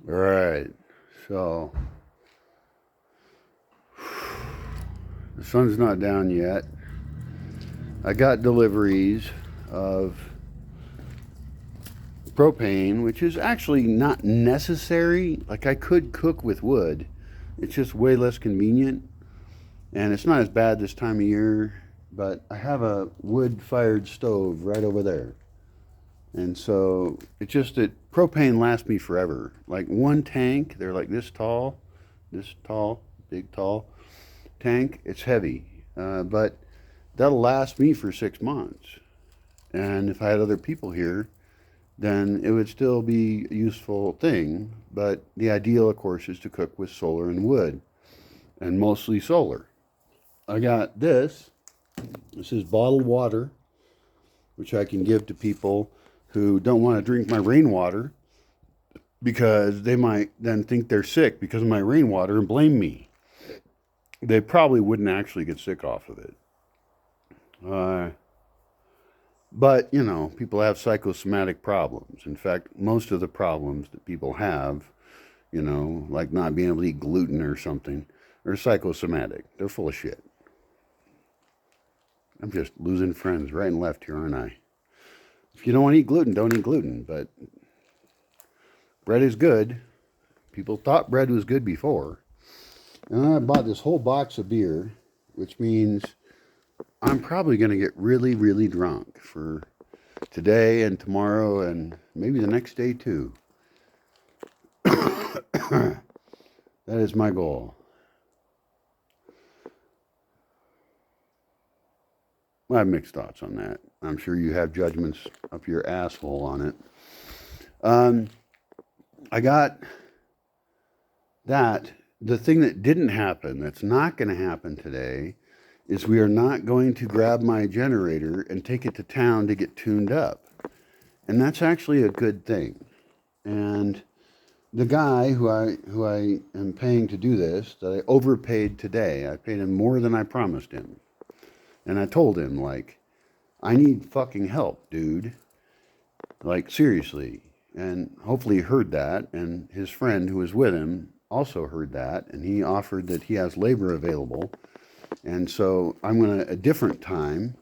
All right, so the sun's not down yet. I got deliveries of propane, which is actually not necessary. Like, I could cook with wood, it's just way less convenient, and it's not as bad this time of year. But I have a wood-fired stove right over there, and so it's just that propane lasts me forever. Like one tank, they're like this tall, big tall tank. It's heavy, but that'll last me for 6 months. And if I had other people here, then it would still be a useful thing. But the ideal, of course, is to cook with solar and wood, and mostly solar. I got this. This is bottled water, which I can give to people who don't want to drink my rainwater because they might then think they're sick because of my rainwater and blame me. They probably wouldn't actually get sick off of it. Uh, but, people have psychosomatic problems. In fact, most of the problems that people have, like not being able to eat gluten or something, are psychosomatic. They're full of shit. I'm just losing friends right and left here, aren't I? If you don't want to eat gluten, don't eat gluten. But bread is good. People thought bread was good before. And I bought this whole box of beer, which means I'm probably going to get really, really drunk for today and tomorrow and maybe the next day too. That is my goal. I have mixed thoughts on that. I'm sure you have judgments up your asshole on it. I got that. The thing that didn't happen, that's not going to happen today, is we are not going to grab my generator and take it to town to get tuned up. And that's actually a good thing. And the guy who I am paying to do this, that I overpaid today, I paid him more than I promised him. And I told him, like, I need fucking help, dude. Like, seriously. And hopefully he heard that, and his friend who was with him also heard that, and he offered that he has labor available. And so I'm going to, a different time,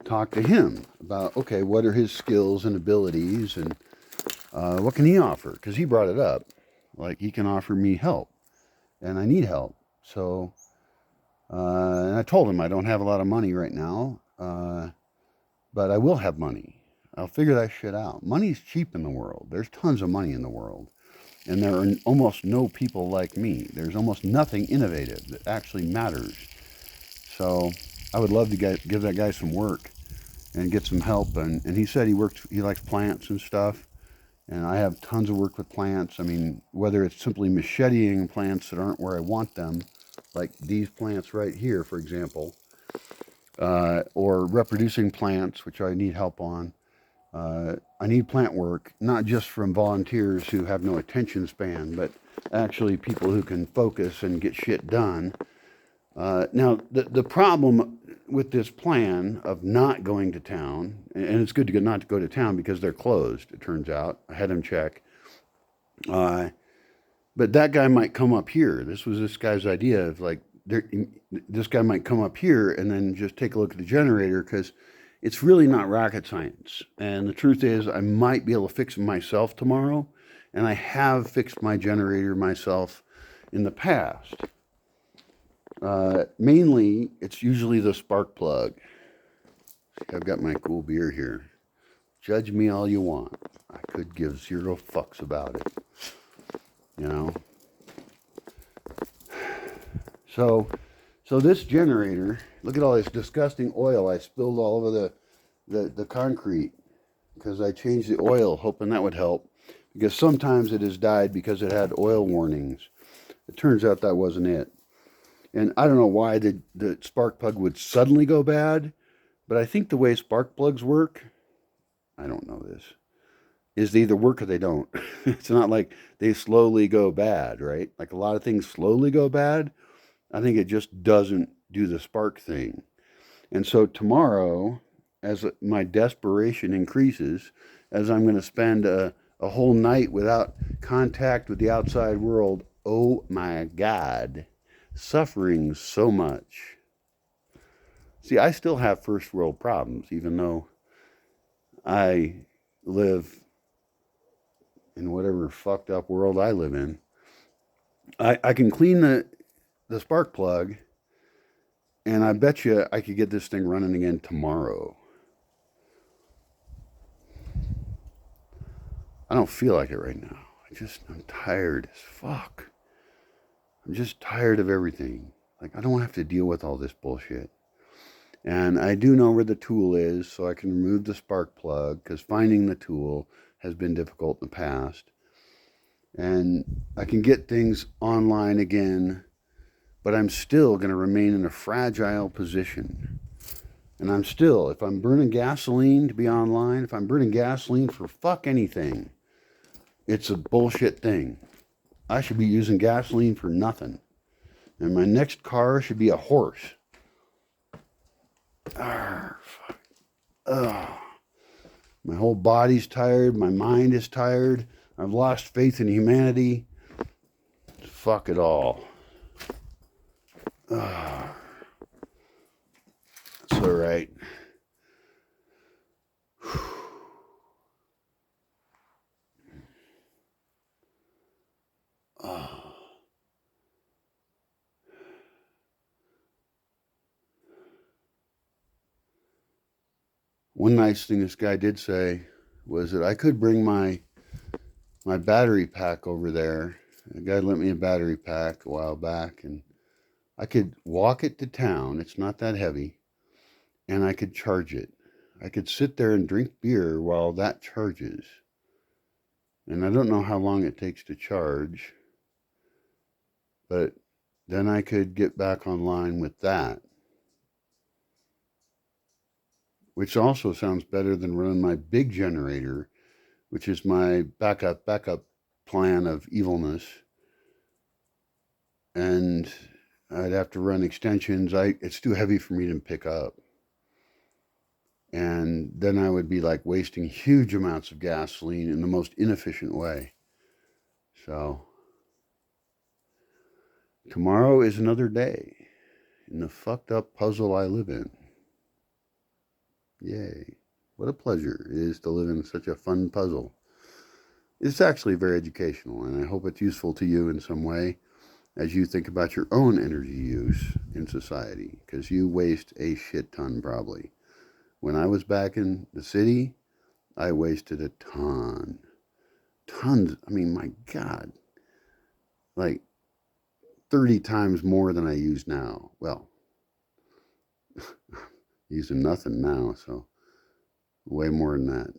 talk to him about, okay, what are his skills and abilities, and what can he offer? Because he brought it up. Like, he can offer me help, and I need help. So, and I told him I don't have a lot of money right now, but I will have money. I'll figure that shit out. Money's cheap in the world. There's tons of money in the world. And there are almost no people like me. There's almost nothing innovative that actually matters. So I would love to give that guy some work and get some help. And he said he likes plants and stuff. And I have tons of work with plants. I mean, whether it's simply macheteing plants that aren't where I want them, like these plants right here, for example, or reproducing plants, which I need help on. I need plant work, not just from volunteers who have no attention span, but actually people who can focus and get shit done. Now, the problem with this plan of not going to town, and it's good to not to go to town because they're closed, it turns out. I had them check. But that guy might come up here. This was this guy's idea of like, this guy might come up here and then just take a look at the generator because it's really not rocket science. And the truth is, I might be able to fix it myself tomorrow. And I have fixed my generator myself in the past. Mainly, it's usually the spark plug. See, I've got my cool beer here. Judge me all you want. I could give zero fucks about it. So this generator, look at all this disgusting oil I spilled all over the concrete because I changed the oil hoping that would help, because sometimes it has died because it had oil warnings. It turns out that wasn't it. And I don't know why the spark plug would suddenly go bad, but I think the way spark plugs work, I don't know this, is they either work or they don't. It's not like they slowly go bad, right? Like a lot of things slowly go bad. I think it just doesn't do the spark thing. And so tomorrow, as my desperation increases, as I'm going to spend a whole night without contact with the outside world, oh my God, suffering so much. See, I still have first world problems, even though I live in whatever fucked up world I live in. I can clean the spark plug, and I bet you I could get this thing running again tomorrow. I don't feel like it right now. I'm tired as fuck. I'm just tired of everything. Like, I don't have to deal with all this bullshit. And I do know where the tool is, so I can remove the spark plug, because finding the tool has been difficult in the past. And I can get things online again, but I'm still going to remain in a fragile position. And I'm still, if I'm burning gasoline to be online, if I'm burning gasoline for fuck anything, it's a bullshit thing. I should be using gasoline for nothing. And my next car should be a horse. Fuck. Ugh. My whole body's tired. My mind is tired. I've lost faith in humanity. Fuck it all. It's all right. One nice thing this guy did say was that I could bring my battery pack over there. A guy lent me a battery pack a while back, and I could walk it to town. It's not that heavy. And I could charge it. I could sit there and drink beer while that charges. And I don't know how long it takes to charge, but then I could get back online with that, which also sounds better than running my big generator, which is my backup plan of evilness. And I'd have to run extensions. It's too heavy for me to pick up. And then I would be like wasting huge amounts of gasoline in the most inefficient way. So tomorrow is another day in the fucked up puzzle I live in. Yay. What a pleasure it is to live in such a fun puzzle. It's actually very educational, and I hope it's useful to you in some way as you think about your own energy use in society, because you waste a shit ton probably. When I was back in the city, I wasted a ton. Tons. I mean, my God. Like 30 times more than I use now. Well, using nothing now, so way more than that.